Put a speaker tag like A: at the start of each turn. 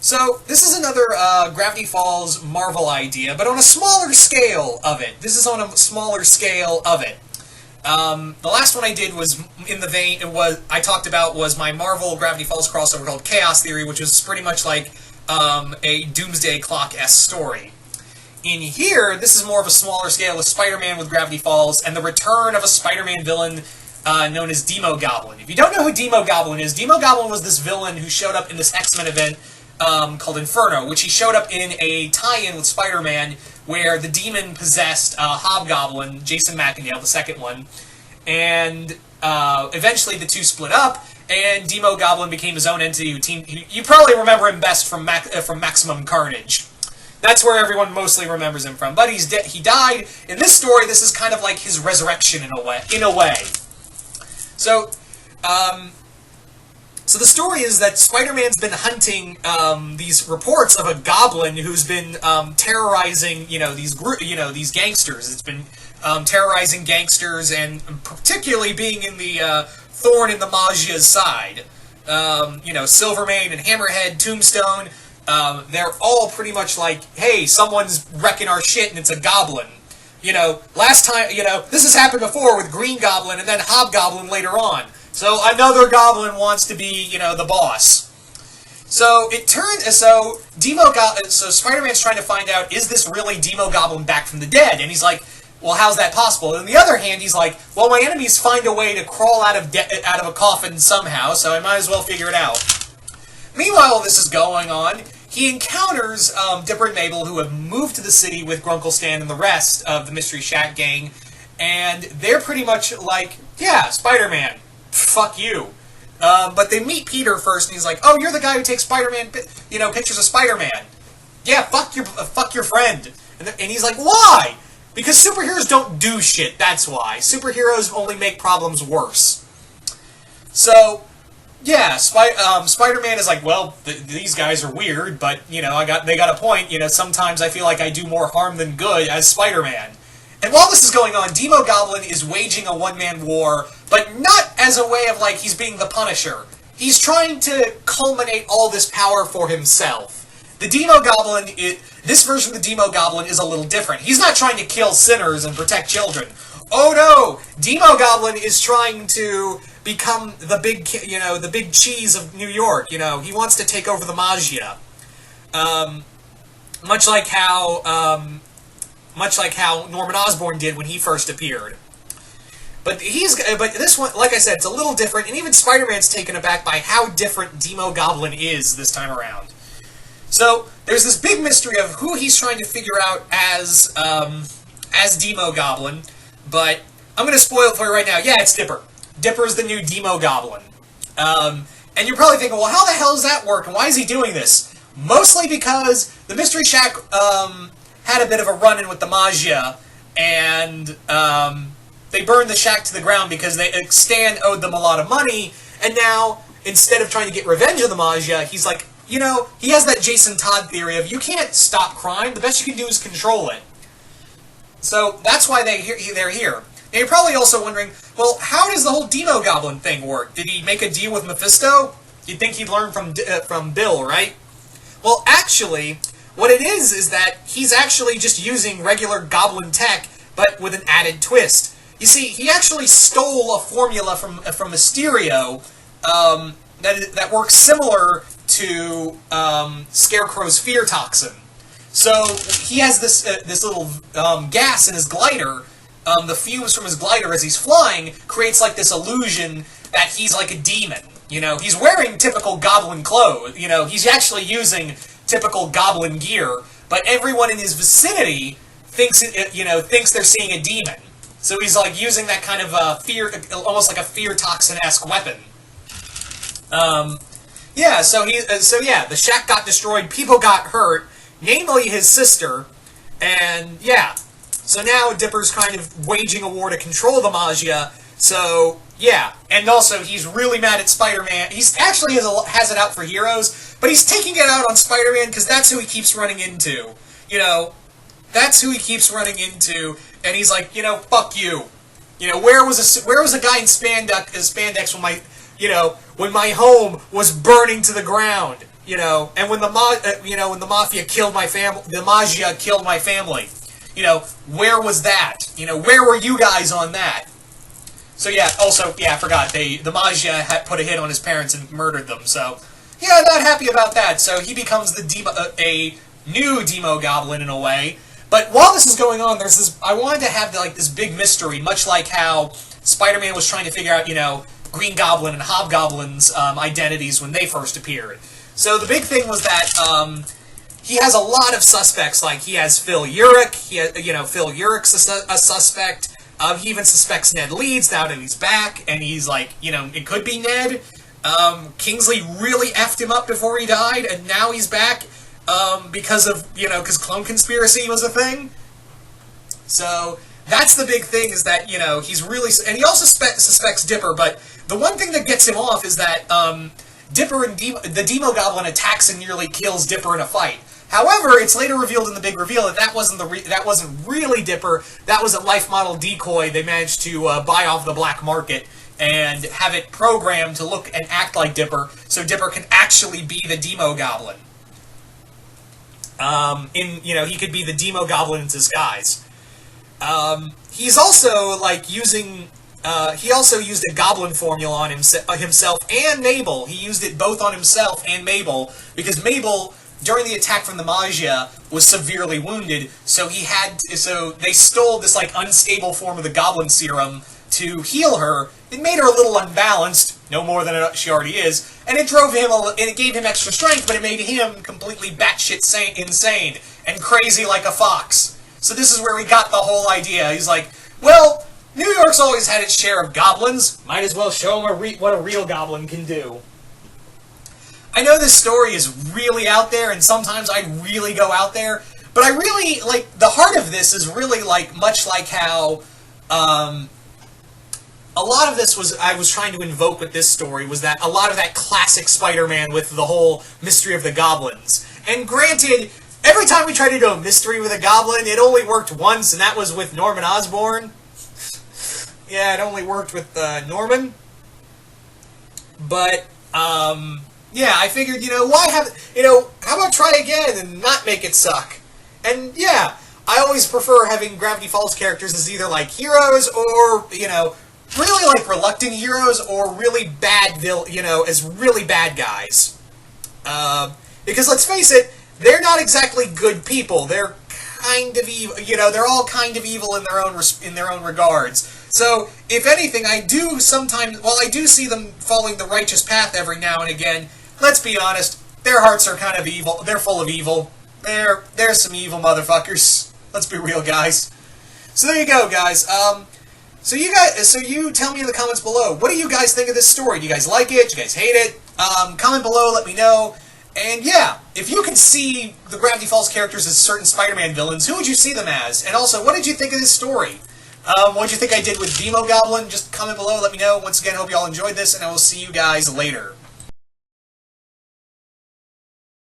A: So, this is another Gravity Falls Marvel idea, but on a smaller scale of it. This is on a smaller scale of it. The last one I did was in the vein, I talked about was my Marvel Gravity Falls crossover called Chaos Theory, which was pretty much like a Doomsday Clock-esque story. In here, this is more of a smaller scale with Spider-Man with Gravity Falls, and the return of a Spider-Man villain known as Demo Goblin. If you don't know who Demo Goblin is, Demo Goblin was this villain who showed up in this X-Men event called Inferno, which he showed up in a tie-in with Spider-Man, where the demon possessed Hobgoblin, Jason McIntyre, the second one, and eventually the two split up, and Demo Goblin became his own entity. You probably remember him best from Maximum Carnage. That's where everyone mostly remembers him from. But he died. In this story, this is kind of like his resurrection in a way. So, so the story is that Spider-Man's been hunting these reports of a goblin who's been terrorizing, these gangsters. It's been terrorizing gangsters and particularly being in the thorn in the Magia's side. Silvermane and Hammerhead, Tombstone. They're all pretty much like, hey, someone's wrecking our shit and it's a goblin. Last time, this has happened before with Green Goblin and then Hobgoblin later on. So another goblin wants to be, the boss. So so Spider-Man's trying to find out, is this really Demo Goblin back from the dead? And he's like, well, how's that possible? And on the other hand, he's like, well, my enemies find a way to crawl out of a coffin somehow, so I might as well figure it out. Meanwhile, this is going on. He encounters Dipper and Mabel, who have moved to the city with Grunkle Stan and the rest of the Mystery Shack gang, and they're pretty much like, yeah, Spider-Man, fuck you. But they meet Peter first, and he's like, oh, you're the guy who takes Spider-Man, pictures of Spider-Man. Yeah, fuck your friend. And he's like, why? Because superheroes don't do shit, that's why. Superheroes only make problems worse. So, yeah, Spider-Man is like, well, these guys are weird, but, they got a point. Sometimes I feel like I do more harm than good as Spider-Man. And while this is going on, Demo Goblin is waging a one-man war, but not as a way of, he's being the Punisher. He's trying to culminate all this power for himself. The Demo Goblin, this version of the Demo Goblin is a little different. He's not trying to kill sinners and protect children. Oh no! Demo Goblin is trying to become the big cheese of New York. He wants to take over the Magia. Much like how Norman Osborn did when he first appeared. But this one, like I said, it's a little different, and even Spider-Man's taken aback by how different Demo Goblin is this time around. So there's this big mystery of who he's trying to figure out as Demo Goblin, but I'm going to spoil it for you right now. Yeah, it's Dipper. Dipper's the new Demo Goblin. And you're probably thinking, well, how the hell does that work, and why is he doing this? Mostly because the Mystery Shack had a bit of a run-in with the Magia, and they burned the shack to the ground because Stan owed them a lot of money, and now, instead of trying to get revenge on the Magia, he's like, he has that Jason Todd theory of, you can't stop crime, the best you can do is control it. So, that's why they're here. Now, you're probably also wondering, well, how does the whole Demo Goblin thing work? Did he make a deal with Mephisto? You'd think he'd learn from Bill, right? Well, actually, what it is that he's actually just using regular Goblin tech, but with an added twist. You see, he actually stole a formula from Mysterio that works similar to Scarecrow's fear toxin. So he has this little gas in his glider. The fumes from his glider as he's flying creates this illusion that he's like a demon. He's wearing typical Goblin clothes. He's actually using typical Goblin gear, but everyone in his vicinity thinks they're seeing a demon. So he's using that kind of fear, almost like a fear toxin-esque weapon. The shack got destroyed, people got hurt, namely his sister, and yeah. So now Dipper's kind of waging a war to control the Magia, so yeah. And also, he's really mad at Spider-Man. He's actually has it out for heroes, but he's taking it out on Spider-Man because that's who he keeps running into. That's who he keeps running into, and he's like, fuck you. Where was a guy in spandex when my home was burning to the ground? and when when the mafia killed my family, the Maggia killed my family. Where was that? Where were you guys on that? So yeah, also, I forgot, the Maggia had put a hit on his parents and murdered them, so, yeah, not happy about that, so he becomes a new Demo Goblin in a way. But while this is going on, I wanted to have, this big mystery, much like how Spider-Man was trying to figure out, Green Goblin and Hobgoblin's identities when they first appeared. So the big thing was that, he has a lot of suspects, like he has Phil Urich, Phil Urich's a suspect, he even suspects Ned Leeds now that he's back, and he's like, it could be Ned. Kingsley really effed him up before he died, and now he's back, because clone conspiracy was a thing. So, that's the big thing, is that, he's really, and he also suspects Dipper, but the one thing that gets him off is that, Dipper and the Demo Goblin attacks and nearly kills Dipper in a fight. However, it's later revealed in the big reveal that that wasn't really Dipper. That was a life model decoy they managed to buy off the black market and have it programmed to look and act like Dipper, so Dipper can actually be the Demo Goblin. He could be the Demo Goblin in disguise. He's also using. He also used a goblin formula on himself and Mabel. He used it both on himself and Mabel, because Mabel, during the attack from the Maggia, was severely wounded, so they stole this, unstable form of the goblin serum to heal her. It made her a little unbalanced, no more than she already is, and it gave him extra strength, but it made him completely batshit insane and crazy like a fox. So this is where he got the whole idea. He's like, well, New York's always had its share of goblins. Might as well show them what a real goblin can do. I know this story is really out there, and sometimes I really go out there, but I really, the heart of this is really, much like how, a lot of this I was trying to invoke with this story, was that a lot of that classic Spider-Man with the whole mystery of the goblins. And granted, every time we tried to do a mystery with a goblin, it only worked once, and that was with Norman Osborn. Yeah, it only worked with Norman. But, yeah, I figured, how about try again and not make it suck? And, yeah, I always prefer having Gravity Falls characters as either, heroes or, really, reluctant heroes or really bad, as really bad guys. Because, let's face it, they're not exactly good people. They're kind of evil, they're all kind of evil in their own regards. So, if anything, I do see them following the righteous path every now and again, let's be honest, their hearts are kind of evil. They're full of evil. They're some evil motherfuckers. Let's be real, guys. So there you go, guys. So you tell me in the comments below, what do you guys think of this story? Do you guys like it? Do you guys hate it? Comment below, let me know. And yeah, if you can see the Gravity Falls characters as certain Spider-Man villains, who would you see them as? And also, what did you think of this story? What did you think I did with Demo Goblin? Just comment below, let me know. Once again, hope you all enjoyed this, and I will see you guys later.